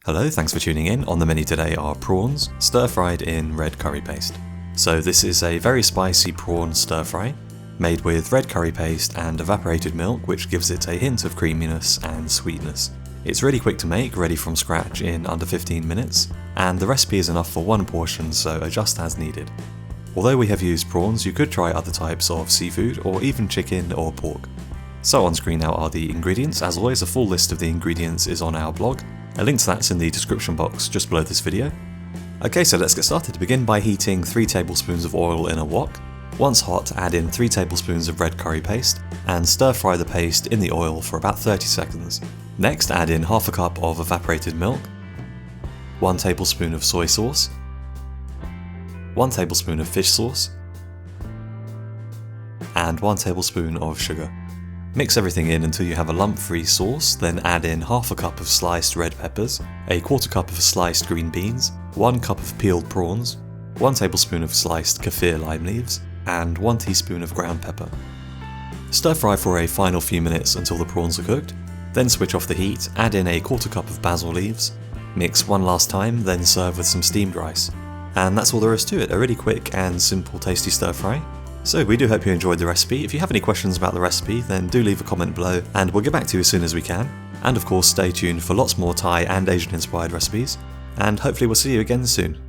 Hello, thanks for tuning in. On the menu today are prawns, stir-fried in red curry paste. So this is a very spicy prawn stir-fry, made with red curry paste and evaporated milk, which gives it a hint of creaminess and sweetness. It's really quick to make, ready from scratch in under 15 minutes, and the recipe is enough for one portion, so adjust as needed. Although we have used prawns, you could try other types of seafood, or even chicken or pork. So on screen now are the ingredients. As always, a full list of the ingredients is on our blog. A link to that's in the description box just below this video. Okay, so let's get started. Begin by heating 3 tablespoons of oil in a wok. Once hot, add in 3 tablespoons of red curry paste and stir fry the paste in the oil for about 30 seconds. Next, add in half a cup of evaporated milk, 1 tablespoon of soy sauce, 1 tablespoon of fish sauce, and 1 tablespoon of sugar. Mix everything in until you have a lump-free sauce, then add in half a cup of sliced red peppers, a quarter cup of sliced green beans, 1 cup of peeled prawns, 1 tablespoon of sliced kaffir lime leaves, and 1 teaspoon of ground pepper. Stir fry for a final few minutes until the prawns are cooked, then switch off the heat, add in a quarter cup of basil leaves, mix one last time, then serve with some steamed rice. And that's all there is to it, a really quick and simple tasty stir fry. So we do hope you enjoyed the recipe. If you have any questions about the recipe, then do leave a comment below and we'll get back to you as soon as we can. And of course, stay tuned for lots more Thai and Asian inspired recipes, and hopefully we'll see you again soon.